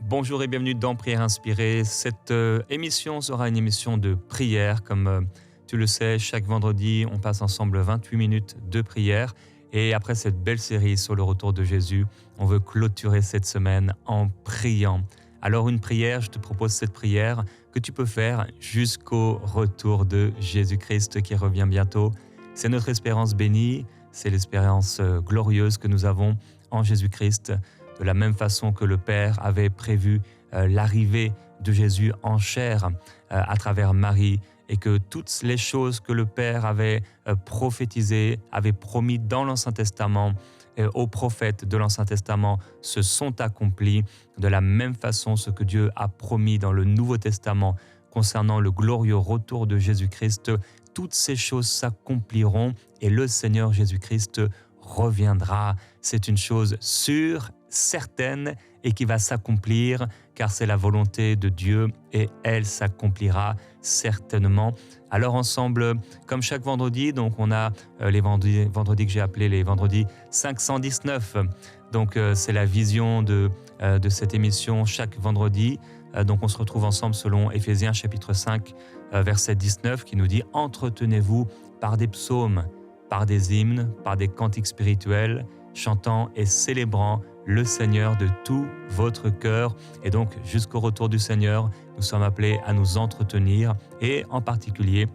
Bonjour et bienvenue dans Prière Inspirée. Cette émission sera une émission de prière. Comme tu le sais, chaque vendredi, on passe ensemble 28 minutes de prière. Et après cette belle série sur le retour de Jésus, on veut clôturer cette semaine en priant. Alors une prière, je te propose cette prière que tu peux faire jusqu'au retour de Jésus-Christ qui revient bientôt. C'est notre espérance bénie, c'est l'espérance glorieuse que nous avons en Jésus-Christ. De la même façon que le Père avait prévu l'arrivée de Jésus en chair à travers Marie et que toutes les choses que le Père avait prophétisées, avait promis dans l'Ancien Testament, aux prophètes de l'Ancien Testament se sont accomplies. De la même façon, ce que Dieu a promis dans le Nouveau Testament concernant le glorieux retour de Jésus-Christ, toutes ces choses s'accompliront et le Seigneur Jésus-Christ reviendra. C'est une chose sûre, certaine et qui va s'accomplir car c'est la volonté de Dieu et elle s'accomplira certainement. Alors ensemble, comme chaque vendredi, donc on a les vendredis que j'ai appelés les vendredis 519. Donc c'est la vision de cette émission chaque vendredi. Donc on se retrouve ensemble selon Éphésiens chapitre 5, verset 19 qui nous dit « Entretenez-vous par des psaumes, par des hymnes, par des cantiques spirituels, chantant et célébrant le Seigneur de tout votre cœur. » Et donc, jusqu'au retour du Seigneur, nous sommes appelés à nous entretenir et en particulier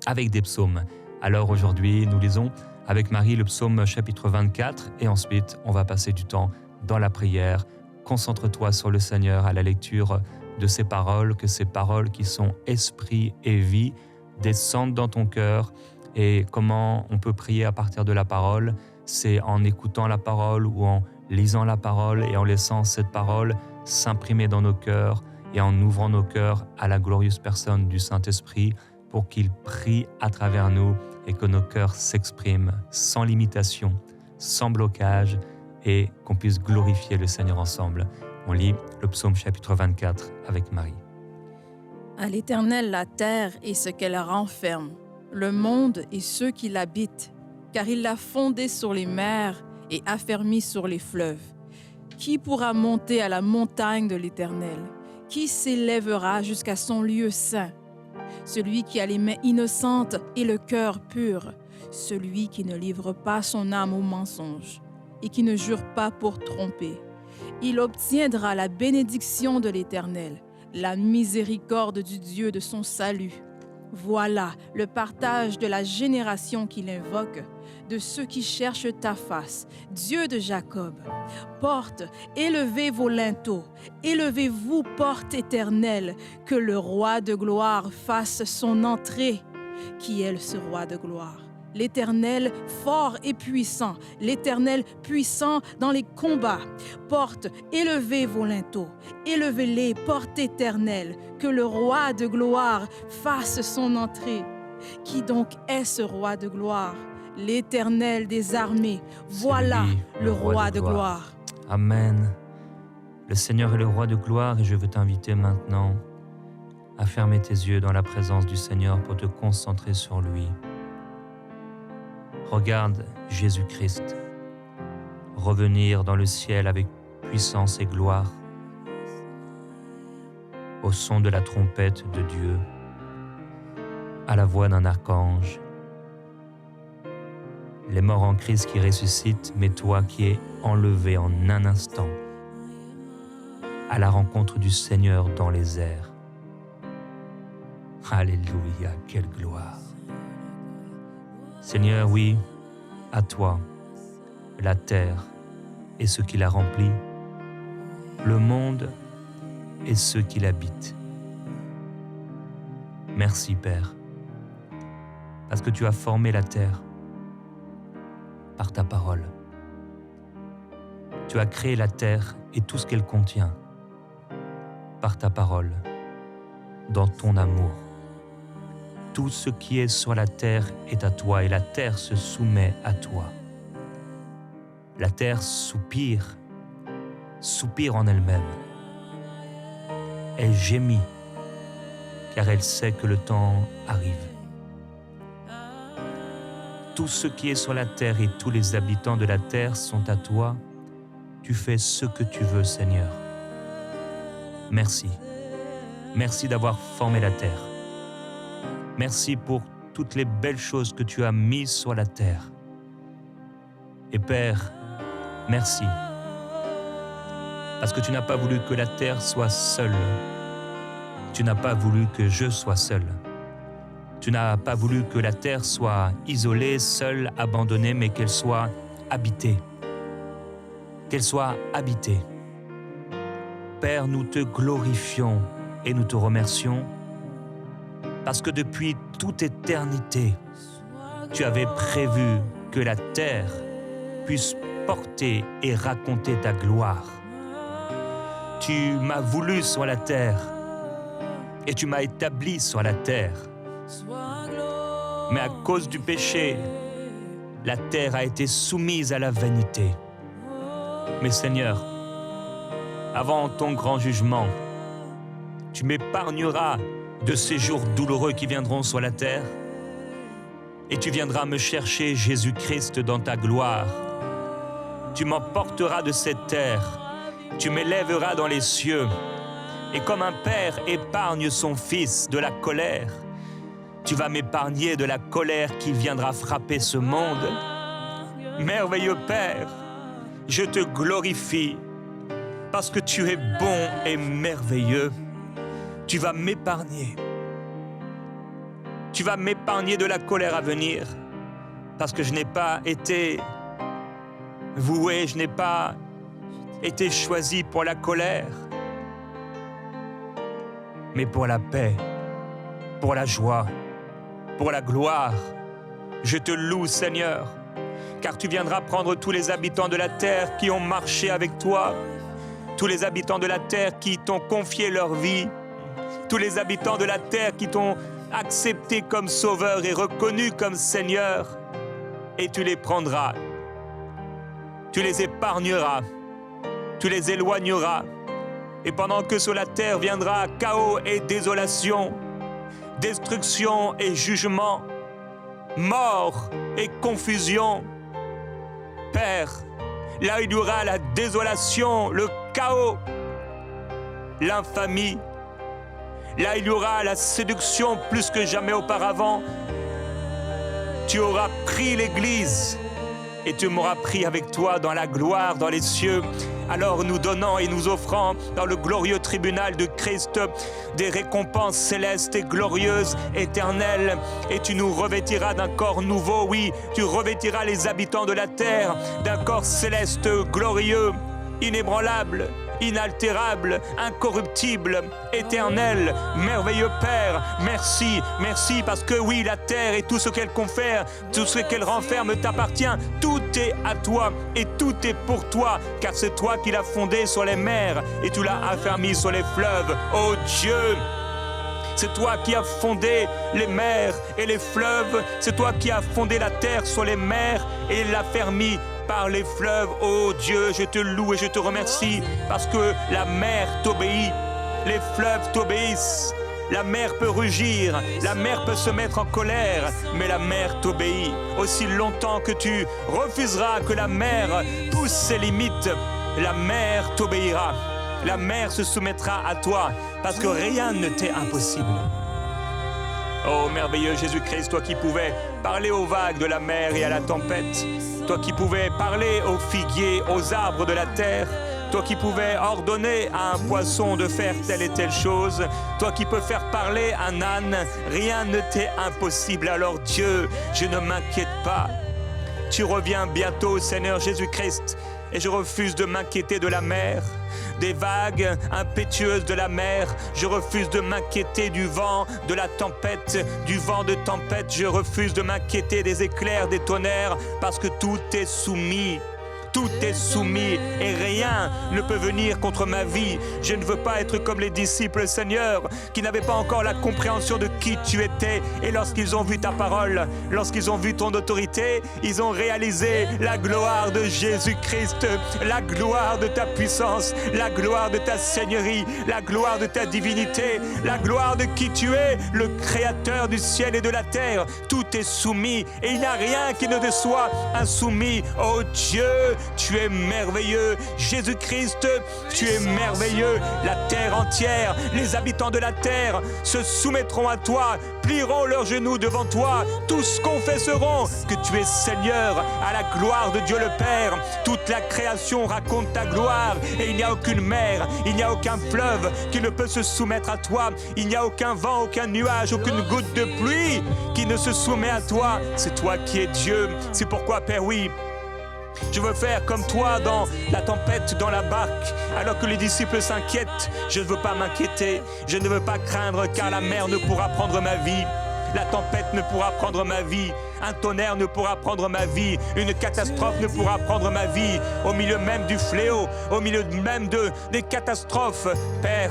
avec des psaumes. Alors aujourd'hui, nous lisons avec Marie le psaume chapitre 24 et ensuite, on va passer du temps dans la prière. Concentre-toi sur le Seigneur à la lecture de ces paroles, que ces paroles qui sont esprit et vie descendent dans ton cœur. Et comment on peut prier à partir de la parole? C'est en écoutant la parole ou en lisant la parole et en laissant cette parole s'imprimer dans nos cœurs et en ouvrant nos cœurs à la glorieuse personne du Saint-Esprit pour qu'il prie à travers nous et que nos cœurs s'expriment sans limitation, sans blocage et qu'on puisse glorifier le Seigneur ensemble. On lit le psaume chapitre 24 avec Marie. À l'Éternel la terre et ce qu'elle renferme, le monde et ceux qui l'habitent, car il l'a fondé sur les mers et affermi sur les fleuves. Qui pourra monter à la montagne de l'Éternel? Qui s'élèvera jusqu'à son lieu saint? Celui qui a les mains innocentes et le cœur pur, celui qui ne livre pas son âme au mensonge et qui ne jure pas pour tromper. Il obtiendra la bénédiction de l'Éternel, la miséricorde du Dieu de son salut. Voilà le partage de la génération qu'il invoque, de ceux qui cherchent ta face, Dieu de Jacob. Porte, élevez vos linteaux, élevez-vous, porte éternelle, que le roi de gloire fasse son entrée. Qui est ce roi de gloire? L'Éternel fort et puissant, l'Éternel puissant dans les combats. Porte, élevez vos linteaux, élevez-les, porte éternelle, que le roi de gloire fasse son entrée. Qui donc est ce roi de gloire? L'Éternel des armées, voilà lui, le roi de gloire. Amen. Le Seigneur est le roi de gloire et je veux t'inviter maintenant à fermer tes yeux dans la présence du Seigneur pour te concentrer sur lui. Regarde Jésus-Christ revenir dans le ciel avec puissance et gloire au son de la trompette de Dieu, à la voix d'un archange. Les morts en Christ qui ressuscitent, mais toi qui es enlevé en un instant à la rencontre du Seigneur dans les airs. Alléluia, quelle gloire! Seigneur, oui, à toi, la terre et ce qui la remplit, le monde et ceux qui l'habitent. Merci, Père, parce que tu as formé la terre par ta parole. Tu as créé la terre et tout ce qu'elle contient par ta parole, dans ton amour. Tout ce qui est sur la terre est à toi et la terre se soumet à toi. La terre soupire en elle-même. Elle gémit car elle sait que le temps arrive. Tout ce qui est sur la terre et tous les habitants de la terre sont à toi. Tu fais ce que tu veux, Seigneur. merci. Merci d'avoir formé la terre. Merci pour toutes les belles choses que tu as mises sur la terre. Et Père, merci. Parce que tu n'as pas voulu que la terre soit seule. Tu n'as pas voulu que je sois seul. Tu n'as pas voulu que la terre soit isolée, seule, abandonnée, mais qu'elle soit habitée. Qu'elle soit habitée. Père, nous te glorifions et nous te remercions parce que depuis toute éternité, tu avais prévu que la terre puisse porter et raconter ta gloire. Tu m'as voulu sur la terre et tu m'as établi sur la terre. Mais à cause du péché, la terre a été soumise à la vanité. Mais Seigneur, avant ton grand jugement, tu m'épargneras de ces jours douloureux qui viendront sur la terre et tu viendras me chercher, Jésus-Christ, dans ta gloire. Tu m'emporteras de cette terre, tu m'élèveras dans les cieux et comme un père épargne son fils de la colère, tu vas m'épargner de la colère qui viendra frapper ce monde. Merveilleux Père, je te glorifie parce que tu es bon et merveilleux. Tu vas m'épargner. Tu vas m'épargner de la colère à venir parce que je n'ai pas été voué, je n'ai pas été choisi pour la colère, mais pour la paix, pour la joie, pour la gloire. Je te loue, Seigneur, car tu viendras prendre tous les habitants de la terre qui ont marché avec toi, tous les habitants de la terre qui t'ont confié leur vie, tous les habitants de la terre qui t'ont accepté comme sauveur et reconnu comme Seigneur, et tu les prendras, tu les épargneras, tu les éloigneras, et pendant que sur la terre viendra chaos et désolation, destruction et jugement, mort et confusion, Père, là il y aura la désolation, le chaos, l'infamie, là il y aura la séduction plus que jamais auparavant. Tu auras pris l'Église et tu m'auras pris avec toi dans la gloire, dans les cieux. Alors nous donnons et nous offrons dans le glorieux tribunal de Christ des récompenses célestes et glorieuses, éternelles. Et tu nous revêtiras d'un corps nouveau, oui, tu revêtiras les habitants de la terre d'un corps céleste, glorieux, inébranlable, inaltérable, incorruptible, éternel, merveilleux Père. Merci, merci parce que oui, la terre et tout ce qu'elle confère, tout ce qu'elle renferme t'appartient. Tout est à toi et tout est pour toi, car c'est toi qui l'as fondé sur les mers et tu l'as affermi sur les fleuves. Oh Dieu! C'est toi qui as fondé les mers et les fleuves. C'est toi qui as fondé la terre sur les mers et l'affermi par les fleuves. Oh Dieu, je te loue et je te remercie parce que la mer t'obéit, les fleuves t'obéissent. La mer peut rugir, la mer peut se mettre en colère, mais la mer t'obéit. Aussi longtemps que tu refuseras que la mer pousse ses limites, la mer t'obéira. La mer se soumettra à toi parce que rien ne t'est impossible. Oh merveilleux Jésus-Christ, toi qui pouvais parler aux vagues de la mer et à la tempête, toi qui pouvais parler aux figuiers, aux arbres de la terre, toi qui pouvais ordonner à un poisson de faire telle et telle chose, toi qui peux faire parler un âne, rien ne t'est impossible. Alors Dieu, je ne m'inquiète pas. Tu reviens bientôt, Seigneur Jésus-Christ, et je refuse de m'inquiéter de la mer, des vagues impétueuses de la mer. Je refuse de m'inquiéter du vent, de la tempête, du vent de tempête. Je refuse de m'inquiéter des éclairs, des tonnerres, parce que tout est soumis. Tout est soumis et rien ne peut venir contre ma vie. Je ne veux pas être comme les disciples, Seigneur, qui n'avaient pas encore la compréhension de qui tu étais. Et lorsqu'ils ont vu ta parole, lorsqu'ils ont vu ton autorité, ils ont réalisé la gloire de Jésus-Christ, la gloire de ta puissance, la gloire de ta seigneurie, la gloire de ta divinité, la gloire de qui tu es, le créateur du ciel et de la terre. Tout est soumis et il n'y a rien qui ne te soit insoumis. Oh Dieu, tu es merveilleux. Jésus-Christ, tu es merveilleux. La terre entière, les habitants de la terre se soumettront à toi, plieront leurs genoux devant toi, tous confesseront que tu es Seigneur, à la gloire de Dieu le Père. Toute la création raconte ta gloire et il n'y a aucune mer, il n'y a aucun fleuve qui ne peut se soumettre à toi. Il n'y a aucun vent, aucun nuage, aucune goutte de pluie qui ne se soumet à toi. C'est toi qui es Dieu. C'est pourquoi, Père, oui, je veux faire comme toi dans la tempête, dans la barque, alors que les disciples s'inquiètent. Je ne veux pas m'inquiéter, je ne veux pas craindre, car la mer ne pourra prendre ma vie. La tempête ne pourra prendre ma vie. Un tonnerre ne pourra prendre ma vie. Une catastrophe ne pourra prendre ma vie. Au milieu même du fléau, au milieu même des catastrophes, Père,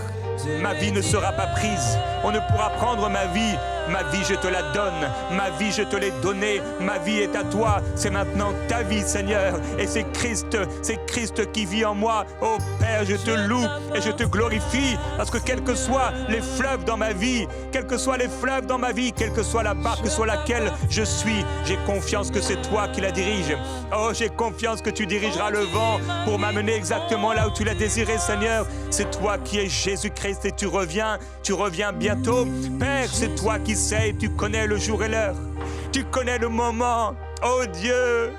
ma vie ne sera pas prise. On ne pourra prendre ma vie. Ma vie, je te la donne. Ma vie, je te l'ai donnée. Ma vie est à toi. C'est maintenant ta vie, Seigneur. Et c'est Christ qui vit en moi. Oh Père, je te loue et je te glorifie. Parce que quels que soient les fleuves dans ma vie, quels que soient les fleuves dans ma vie, quelle que soit la barque sur laquelle je suis, j'ai confiance que c'est toi qui la dirige. Oh, j'ai confiance que tu dirigeras le vent pour m'amener exactement là où tu l'as désiré, Seigneur. C'est toi qui es Jésus-Christ et tu reviens bientôt. Père, c'est toi qui sais, tu connais le jour et l'heure. Tu connais le moment. Oh Dieu,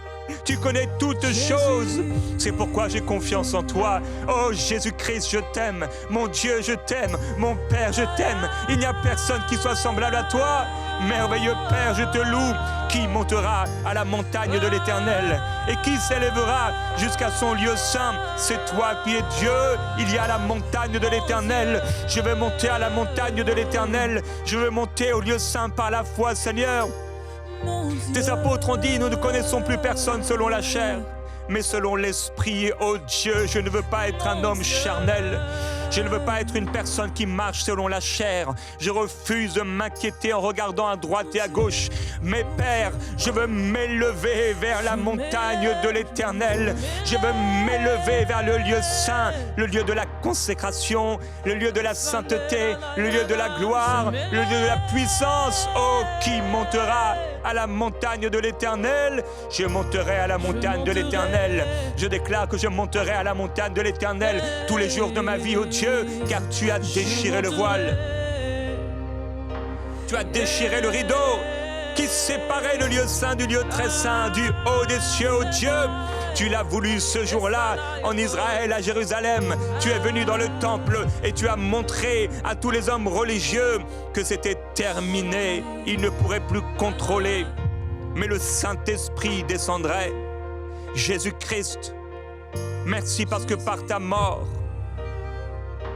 tu connais toutes choses. C'est pourquoi j'ai confiance en toi. Oh Jésus-Christ, je t'aime. Mon Dieu, je t'aime. Mon Père, je t'aime. Il n'y a personne qui soit semblable à toi. Merveilleux Père, je te loue. Qui montera à la montagne de l'Éternel et qui s'élèvera jusqu'à son lieu saint? C'est toi qui es Dieu. Il y a la montagne de l'Éternel. Je vais monter à la montagne de l'Éternel. Je veux monter au lieu saint par la foi, Seigneur. Tes apôtres ont dit, nous ne connaissons plus personne selon la chair, mais selon l'Esprit. Oh Dieu, je ne veux pas être un homme charnel. Je ne veux pas être une personne qui marche selon la chair. Je refuse de m'inquiéter en regardant à droite et à gauche. Mais Père, je veux m'élever vers la montagne de l'Éternel. Je veux m'élever vers le lieu saint, le lieu de la consécration, le lieu de la sainteté, le lieu de la gloire, le lieu de la puissance. Oh, qui montera à la montagne de l'Éternel? Je monterai à la montagne de l'Éternel. Je déclare que je monterai à la montagne de l'Éternel tous les jours de ma vie, oh Dieu, car tu as déchiré le voile. Tu as déchiré le rideau qui séparait le lieu saint du lieu très saint, du haut des cieux, oh Dieu. Tu l'as voulu ce jour-là en Israël, à Jérusalem. Tu es venu dans le temple et tu as montré à tous les hommes religieux que c'était terminé. Ils ne pourraient plus contrôler, mais le Saint-Esprit descendrait. Jésus-Christ, merci parce que par ta mort,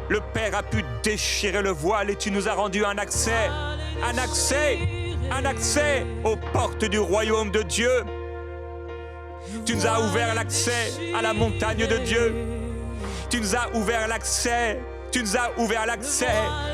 le Père a pu déchirer le voile et tu nous as rendu un accès aux portes du royaume de Dieu. Tu nous as ouvert l'accès à la montagne de Dieu. Tu nous as ouvert l'accès.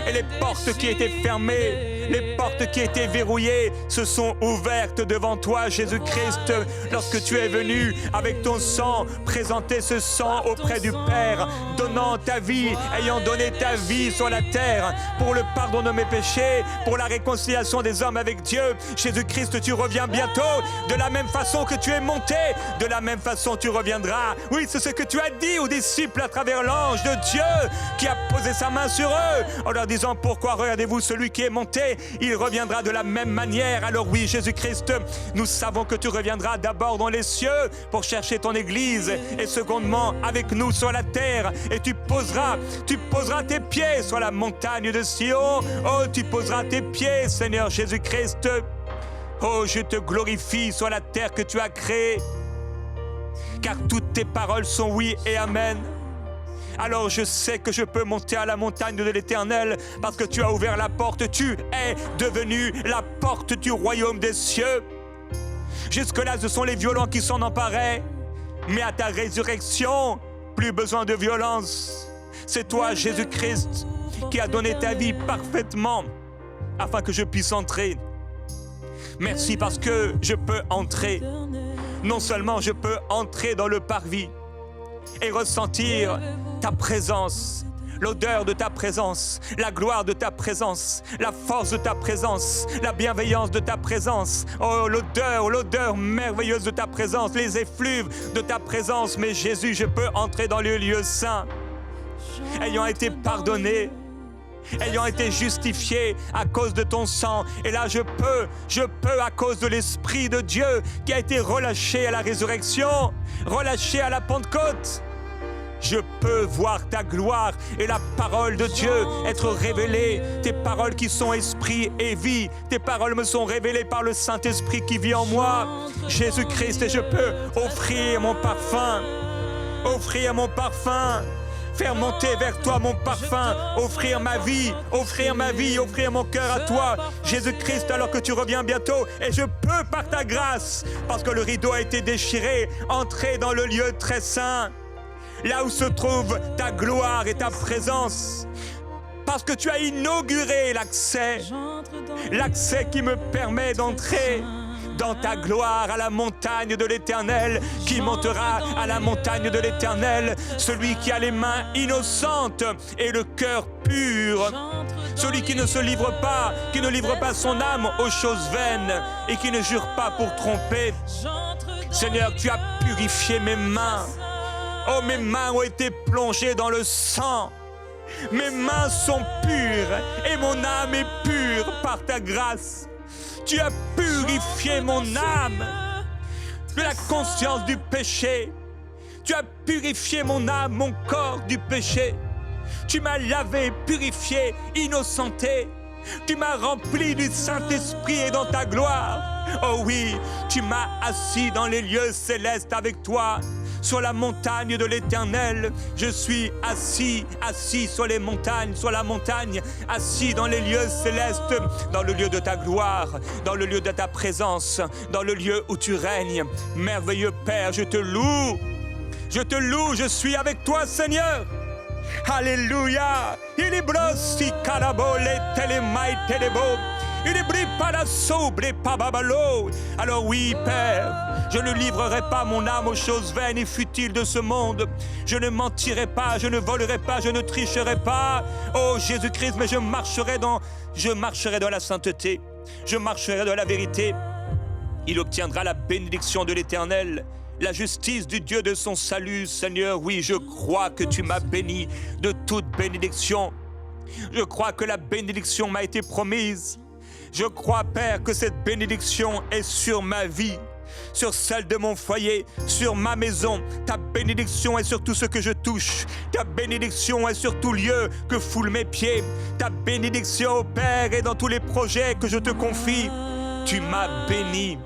Et les portes qui étaient fermées, les portes qui étaient verrouillées se sont ouvertes devant toi, Jésus-Christ, lorsque tu es venu avec ton sang, présenter ce sang auprès du Père, donnant ta vie, ayant donné ta vie sur la terre pour le pardon de mes péchés, pour la réconciliation des hommes avec Dieu. Jésus-Christ, tu reviens bientôt. De la même façon que tu es monté, de la même façon tu reviendras. Oui, c'est ce que tu as dit aux disciples à travers l'ange de Dieu qui a posé sa main sur eux en leur disant: pourquoi regardez-vous celui qui est monté? Il reviendra de la même manière. Alors oui, Jésus-Christ, nous savons que tu reviendras d'abord dans les cieux pour chercher ton Église et secondement avec nous sur la terre, et tu poseras tes pieds sur la montagne de Sion. Oh, tu poseras tes pieds, Seigneur Jésus-Christ. Oh, je te glorifie sur la terre que tu as créée, car toutes tes paroles sont oui et amen. Alors je sais que je peux monter à la montagne de l'Éternel parce que tu as ouvert la porte. Tu es devenu la porte du royaume des cieux. Jusque-là, ce sont les violents qui s'en emparaient. Mais à ta résurrection, plus besoin de violence. C'est toi, Jésus-Christ, qui a donné ta vie parfaitement afin que je puisse entrer. Merci parce que je peux entrer. Non seulement je peux entrer dans le parvis et ressentir ta présence, l'odeur de ta présence, la gloire de ta présence, la force de ta présence, la bienveillance de ta présence. Oh, l'odeur merveilleuse de ta présence, les effluves de ta présence. Mais Jésus, je peux entrer dans le lieu saint, ayant été pardonné, ayant été justifié à cause de ton sang. Et là, je peux à cause de l'Esprit de Dieu qui a été relâché à la résurrection, relâché à la Pentecôte. Je peux voir ta gloire et la parole de Dieu être révélée. Tes paroles qui sont esprit et vie. Tes paroles me sont révélées par le Saint-Esprit qui vit en moi. Jésus-Christ, et je peux offrir mon parfum. Offrir mon parfum. Faire monter vers toi mon parfum, offrir ma vie, offrir mon cœur à toi, Jésus-Christ, alors que tu reviens bientôt. Et je peux, par ta grâce, parce que le rideau a été déchiré, entrer dans le lieu très saint, là où se trouve ta gloire et ta présence. Parce que tu as inauguré l'accès qui me permet d'entrer dans ta gloire, à la montagne de l'Éternel, qui montera à la montagne de l'Éternel, celui qui a les mains innocentes et le cœur pur, celui qui ne se livre pas, qui ne livre pas son âme aux choses vaines et qui ne jure pas pour tromper. Seigneur, tu as purifié mes mains. Oh, mes mains ont été plongées dans le sang. Mes mains sont pures et mon âme est pure par ta grâce. Tu as purifié mon âme de la conscience du péché. Tu as purifié mon âme, mon corps du péché. Tu m'as lavé, purifié, innocenté. Tu m'as rempli du Saint-Esprit et dans ta gloire. Oh oui, tu m'as assis dans les lieux célestes avec toi. Sur la montagne de l'Éternel, je suis assis sur les montagnes, sur la montagne, assis dans les lieux célestes, dans le lieu de ta gloire, dans le lieu de ta présence, dans le lieu où tu règnes. Merveilleux Père, je te loue, je suis avec toi, Seigneur. Alléluia. Il est brossi carabole telemai telebo. Il est bri para sobre pababalo. Alors oui, Père, je ne livrerai pas mon âme aux choses vaines et futiles de ce monde. Je ne mentirai pas, je ne volerai pas, je ne tricherai pas. Oh Jésus-Christ, mais je marcherai dans la sainteté. Je marcherai dans la vérité. Il obtiendra la bénédiction de l'Éternel, la justice du Dieu de son salut. Seigneur, oui, je crois que tu m'as béni de toute bénédiction. Je crois que la bénédiction m'a été promise. Je crois, Père, que cette bénédiction est sur ma vie, sur celle de mon foyer, sur ma maison. Ta bénédiction est sur tout ce que je touche. Ta bénédiction est sur tout lieu que foulent mes pieds. Ta bénédiction, Père, est dans tous les projets que je te confie. Tu m'as béni.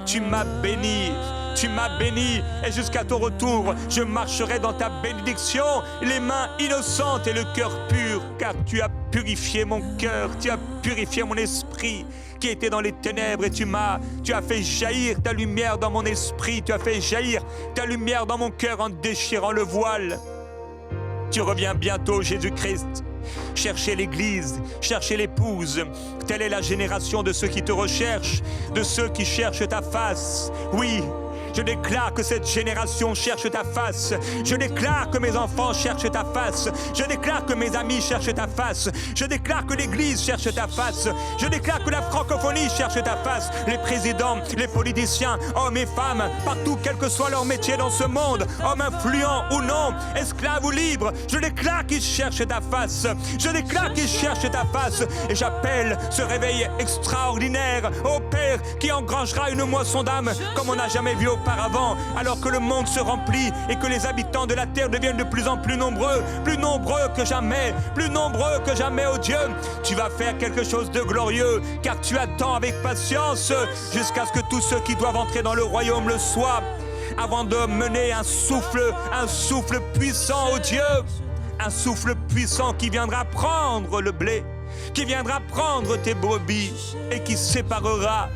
Tu m'as béni. Tu m'as béni et jusqu'à ton retour, je marcherai dans ta bénédiction, les mains innocentes et le cœur pur, car tu as purifié mon cœur, tu as purifié mon esprit qui était dans les ténèbres et tu as fait jaillir ta lumière dans mon esprit, tu as fait jaillir ta lumière dans mon cœur en déchirant le voile. Tu reviens bientôt, Jésus-Christ. Cherchez l'Église, cherchez l'épouse. Telle est la génération de ceux qui te recherchent, de ceux qui cherchent ta face. Oui, je déclare que cette génération cherche ta face. Je déclare que mes enfants cherchent ta face. Je déclare que mes amis cherchent ta face. Je déclare que l'Église cherche ta face. Je déclare que la francophonie cherche ta face. Les présidents, les politiciens, hommes et femmes, partout, quel que soit leur métier dans ce monde, hommes influents ou non, esclaves ou libres, je déclare qu'ils cherchent ta face. Je déclare qu'ils cherchent ta face. Et j'appelle ce réveil extraordinaire au Père qui engrangera une moisson d'âme comme on n'a jamais vu auparavant, alors que le monde se remplit et que les habitants de la terre deviennent de plus en plus nombreux que jamais, oh Dieu. Tu vas faire quelque chose de glorieux, car tu attends avec patience jusqu'à ce que tous ceux qui doivent entrer dans le royaume le soient, avant de mener un souffle puissant, oh Dieu, un souffle puissant qui viendra prendre le blé, qui viendra prendre tes brebis et qui séparera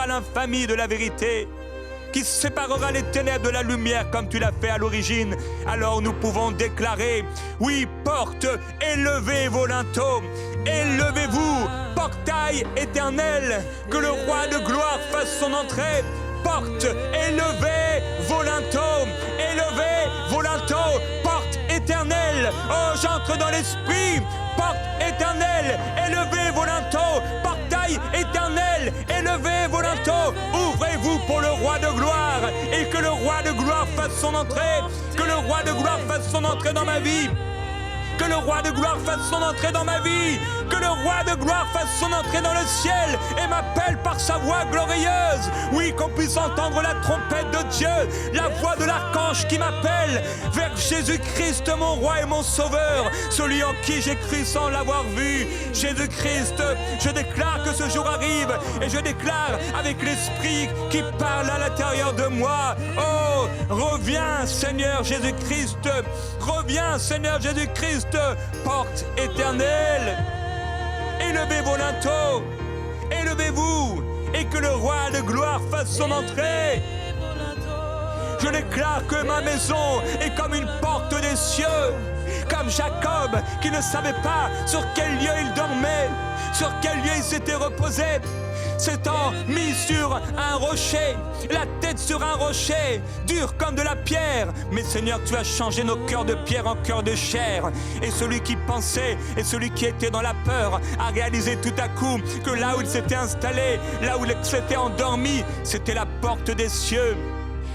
l'infamie de la vérité, qui séparera les ténèbres de la lumière comme tu l'as fait à l'origine. Alors nous pouvons déclarer, oui, porte, élevez vos linteaux, élevez-vous, portail éternel, que le roi de gloire fasse son entrée. Porte, élevez vos linteaux, porte éternelle. Oh, j'entre dans l'esprit. Porte éternelle, élevez vos linteaux. Portail éternel, élevez vos linteaux. Ouvrez-vous pour le roi de gloire. Et que le roi de gloire fasse son entrée. Que le roi de gloire fasse son entrée dans ma vie. Que le roi de gloire fasse son entrée dans ma vie. Que le roi de gloire fasse son entrée dans le ciel et m'appelle par sa voix glorieuse. Oui, qu'on puisse entendre la trompette de Dieu, la voix de l'archange qui m'appelle vers Jésus-Christ, mon roi et mon sauveur, celui en qui j'ai cru sans l'avoir vu. Jésus-Christ, je déclare que ce jour arrive et je déclare avec l'Esprit qui parle à l'intérieur de moi. Oh, reviens Seigneur Jésus-Christ, reviens Seigneur Jésus-Christ, porte éternelle. Élevez vos linteaux, élevez-vous, et que le roi de gloire fasse son entrée. Je déclare que ma maison est comme une porte des cieux, comme Jacob qui ne savait pas sur quel lieu il dormait, sur quel lieu il s'était reposé, s'étant mis sur un rocher, la tête sur un rocher, dur comme de la pierre. Mais Seigneur, tu as changé nos cœurs de pierre en cœurs de chair. Et celui qui pensait et celui qui était dans la peur a réalisé tout à coup que là où il s'était installé, là où il s'était endormi, c'était la porte des cieux.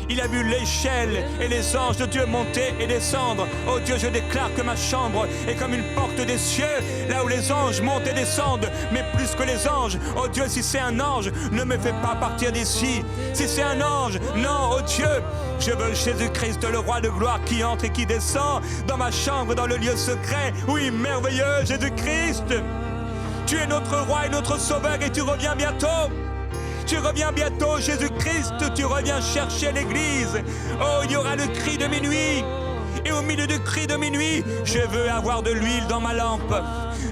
Il a vu l'échelle et les anges de Dieu monter et descendre. Oh Dieu, je déclare que ma chambre est comme une porte des cieux, là où les anges montent et descendent, mais plus que les anges. Oh Dieu, si c'est un ange, ne me fais pas partir d'ici. Si c'est un ange, non, oh Dieu, je veux Jésus-Christ, le roi de gloire, qui entre et qui descend dans ma chambre, dans le lieu secret. Oui, merveilleux Jésus-Christ, tu es notre roi et notre sauveur et tu reviens bientôt. Tu reviens bientôt, Jésus-Christ, tu reviens chercher l'Église. Oh, il y aura le cri de minuit. Et au milieu du cri de minuit, je veux avoir de l'huile dans ma lampe.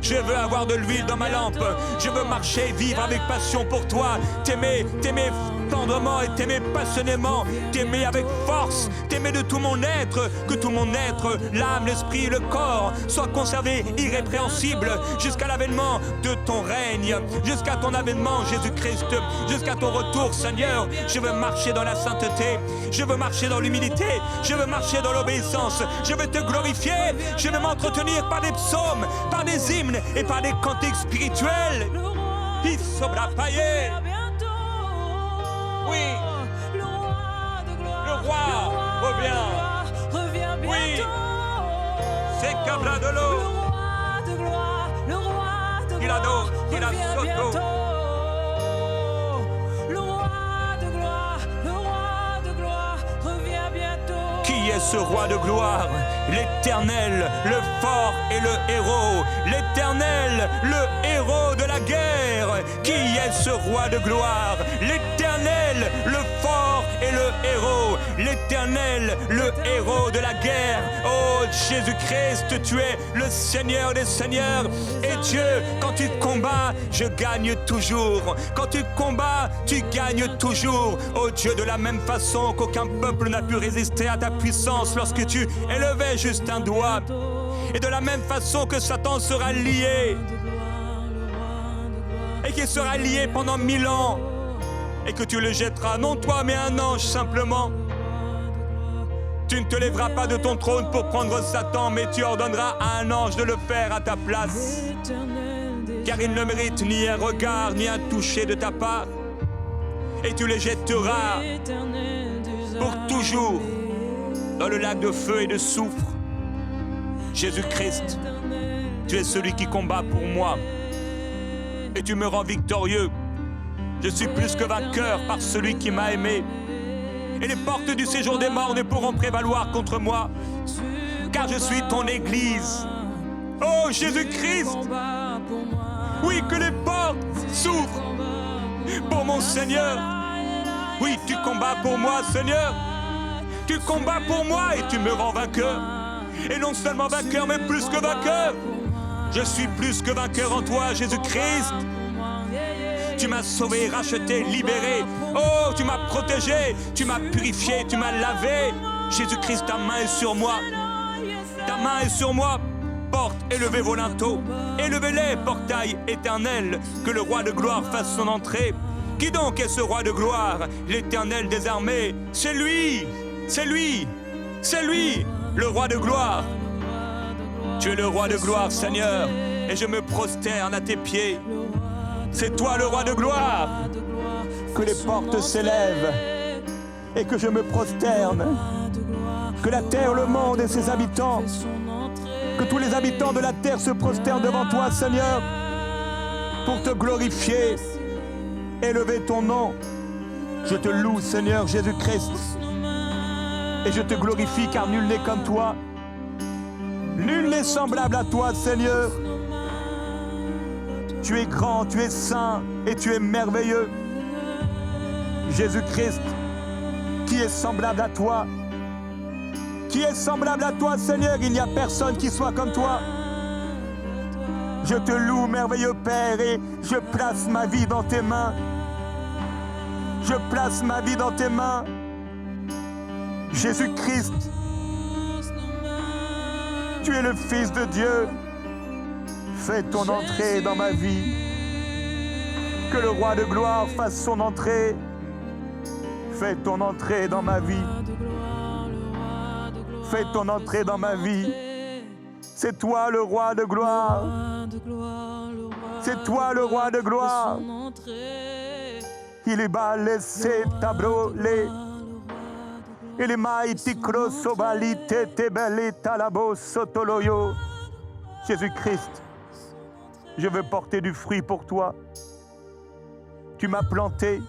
Je veux avoir de l'huile dans ma lampe. Je veux marcher, vivre avec passion pour toi. T'aimer tendrement et t'aimer passionnément. T'aimer avec force. T'aimer de tout mon être. Que tout mon être, l'âme, l'esprit, le corps, soient conservés irrépréhensibles jusqu'à l'avènement de ton règne. Jusqu'à ton avènement, Jésus-Christ. Jusqu'à ton retour, Seigneur. Je veux marcher dans la sainteté. Je veux marcher dans l'humilité. Je veux marcher dans l'obéissance. Je veux te glorifier. Je veux m'entretenir par des psaumes, par des hymnes et par des cantiques spirituels. Il sobra paillé. Oui, le roi revient. Oui, c'est Cabra de l'eau. Il a d'eau, il a soto. Qui est ce roi de gloire? L'Éternel, le fort et le héros. L'Éternel, le héros de la guerre. Qui est ce roi de gloire? L'Éternel, le fort et le héros. L'Éternel, le héros de la guerre. Oh Jésus-Christ, tu es le Seigneur des Seigneurs. Et Dieu, quand tu combats, je gagne toujours. Quand tu combats, tu gagnes toujours. Oh Dieu, de la même façon qu'aucun peuple n'a pu résister à ta puissance lorsque tu élevais juste un doigt. Et de la même façon que Satan sera lié, et qu'il sera lié pendant 1000 ans, et que tu le jetteras, non toi mais un ange simplement. Tu ne te lèveras pas de ton trône pour prendre Satan, mais tu ordonneras à un ange de le faire à ta place. Car il ne mérite ni un regard, ni un toucher de ta part. Et tu les jetteras pour toujours dans le lac de feu et de soufre. Jésus-Christ, tu es celui qui combat pour moi. Et tu me rends victorieux. Je suis plus que vainqueur par celui qui m'a aimé. Et les portes du séjour des morts ne pourront prévaloir contre moi, car je suis ton Église. Oh Jésus-Christ, oui, que les portes s'ouvrent pour mon Seigneur. Oui, tu combats pour moi, Seigneur. Tu combats pour moi et tu me rends vainqueur. Et non seulement vainqueur, mais plus que vainqueur. Je suis plus que vainqueur en toi, Jésus-Christ. Tu m'as sauvé, racheté, libéré. Oh, tu m'as protégé, tu m'as purifié, tu m'as lavé. Jésus-Christ, ta main est sur moi. Ta main est sur moi. Porte, élevez vos linteaux. Élevez-les, portail éternel. Que le roi de gloire fasse son entrée. Qui donc est ce roi de gloire? L'Éternel des armées. C'est lui, c'est lui, c'est lui, le roi de gloire. Tu es le roi de gloire, Seigneur, et je me prosterne à tes pieds. C'est toi le roi de gloire. Que les portes s'élèvent et que je me prosterne. Que la terre, le monde et ses habitants, que tous les habitants de la terre se prosternent devant toi, Seigneur, pour te glorifier, élever ton nom. Je te loue, Seigneur Jésus-Christ, et je te glorifie, car nul n'est comme toi. Nul n'est semblable à toi, Seigneur. Tu es grand, tu es saint et tu es merveilleux. Jésus-Christ, qui est semblable à toi? Qui est semblable à toi, Seigneur? Il n'y a personne qui soit comme toi. Je te loue, merveilleux Père, et je place ma vie dans tes mains. Je place ma vie dans tes mains. Jésus-Christ, tu es le Fils de Dieu. Fais ton entrée dans ma vie. Que le roi de gloire fasse son entrée. Fais ton entrée dans ma vie. Fais ton entrée dans ma vie. C'est toi le roi de gloire. C'est toi le roi de gloire. Il est bas laissé tabrolé. Il est maïti crossobalite tebele talabo sotoloyo. Jésus-Christ, je veux porter du fruit pour toi. Tu m'as planté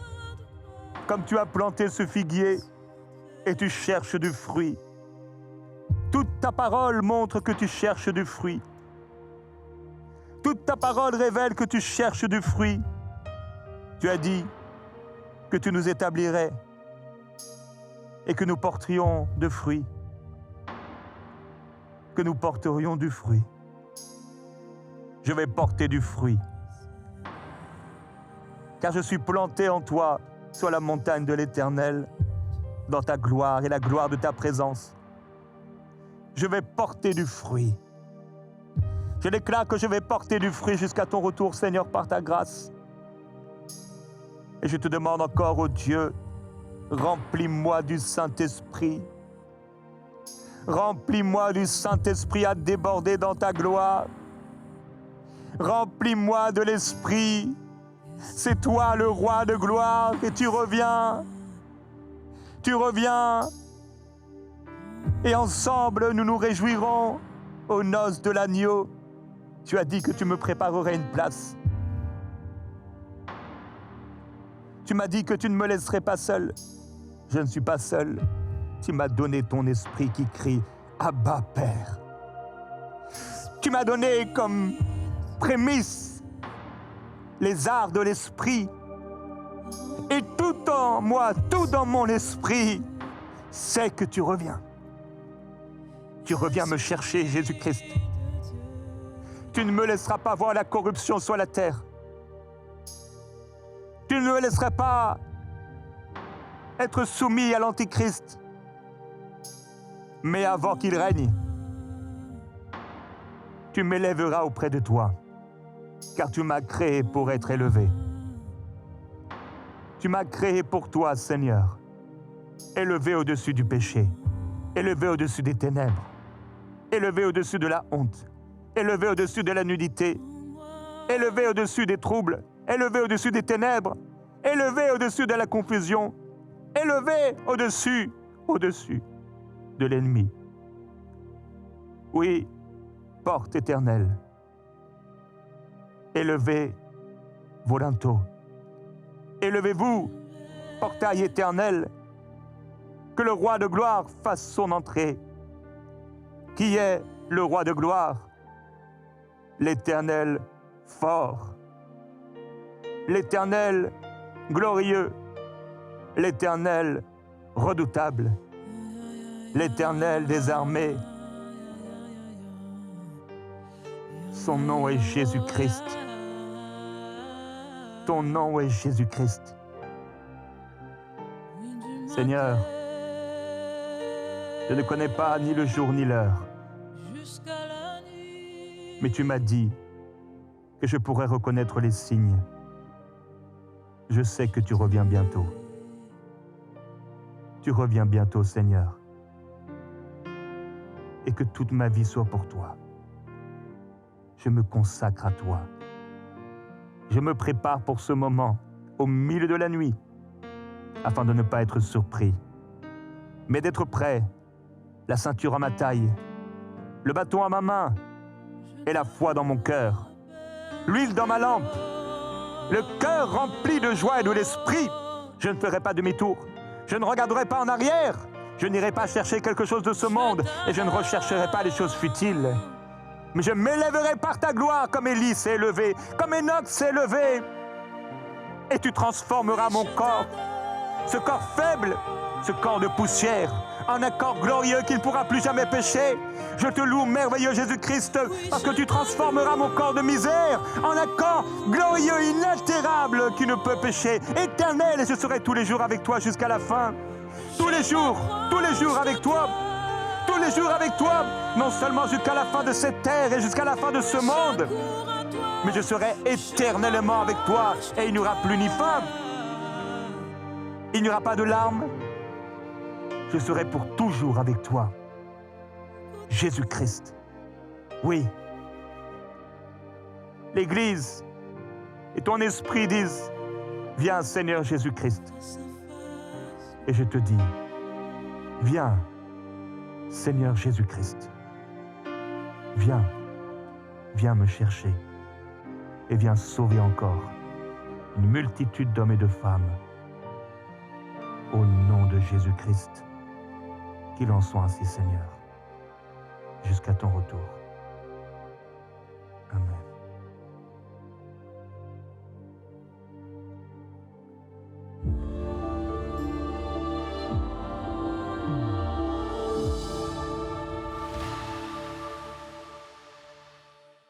comme tu as planté ce figuier et tu cherches du fruit. Toute ta parole montre que tu cherches du fruit. Toute ta parole révèle que tu cherches du fruit. Tu as dit que tu nous établirais et que nous porterions de fruits. Que nous porterions du fruit. Je vais porter du fruit. Car je suis planté en toi sur la montagne de l'Éternel, dans ta gloire et la gloire de ta présence. Je vais porter du fruit. Je déclare que je vais porter du fruit jusqu'à ton retour, Seigneur, par ta grâce. Et je te demande encore, ô Dieu, remplis-moi du Saint-Esprit. Remplis-moi du Saint-Esprit à déborder dans ta gloire. Remplis-moi de l'Esprit. C'est toi le roi de gloire et tu reviens. Tu reviens. Et ensemble, nous nous réjouirons aux noces de l'agneau. Tu as dit que tu me préparerais une place. Tu m'as dit que tu ne me laisserais pas seul. Je ne suis pas seul. Tu m'as donné ton esprit qui crie « Abba, Père ». Tu m'as donné comme prémisse les arts de l'esprit. Et tout en moi, tout dans mon esprit, sait que tu reviens. Tu reviens me chercher, Jésus-Christ. Tu ne me laisseras pas voir la corruption sur la terre. Tu ne me laisseras pas être soumis à l'Antichrist. Mais avant qu'il règne, tu m'élèveras auprès de toi, car tu m'as créé pour être élevé. Tu m'as créé pour toi, Seigneur, élevé au-dessus du péché, élevé au-dessus des ténèbres, élevé au-dessus de la honte, élevé au-dessus de la nudité, élevé au-dessus des troubles, élevé au-dessus des ténèbres, élevé au-dessus de la confusion, élevé au-dessus de l'ennemi. Oui, porte éternelle, élevez vos linteaux, élevez-vous, portail éternel, que le roi de gloire fasse son entrée. Qui est le roi de gloire? L'Éternel fort, l'Éternel glorieux, l'Éternel redoutable, l'Éternel des armées. Son nom est Jésus-Christ. Ton nom est Jésus-Christ. Seigneur, je ne connais pas ni le jour ni l'heure, mais tu m'as dit que je pourrais reconnaître les signes. Je sais que tu reviens bientôt. Tu reviens bientôt, Seigneur, et que toute ma vie soit pour toi. je me consacre à toi. Je me prépare pour ce moment, au milieu de la nuit, afin de ne pas être surpris, mais d'être prêt, la ceinture à ma taille, le bâton à ma main et la foi dans mon cœur, l'huile dans ma lampe, le cœur rempli de joie et de l'esprit. Je ne ferai pas demi-tour, je ne regarderai pas en arrière, je n'irai pas chercher quelque chose de ce monde et je ne rechercherai pas les choses futiles. Mais je m'élèverai par ta gloire comme Élie s'est élevé, comme Enoch s'est élevé. Et tu transformeras mon corps, ce corps faible, ce corps de poussière, en un corps glorieux qui ne pourra plus jamais pécher. Je te loue, merveilleux Jésus-Christ, parce que tu transformeras mon corps de misère en un corps glorieux, inaltérable, qui ne peut pécher, éternel, et je serai tous les jours avec toi jusqu'à la fin. Tous les jours avec toi. Tous les jours avec toi, non seulement jusqu'à la fin de cette terre et jusqu'à la fin de ce monde, mais je serai éternellement avec toi et il n'y aura plus ni faim, il n'y aura pas de larmes, je serai pour toujours avec toi. Jésus-Christ, oui. L'Église et ton esprit disent, viens Seigneur Jésus-Christ. Et je te dis, viens Seigneur Jésus-Christ, viens me chercher et viens sauver encore une multitude d'hommes et de femmes. Au nom de Jésus-Christ, qu'il en soit ainsi, Seigneur, jusqu'à ton retour.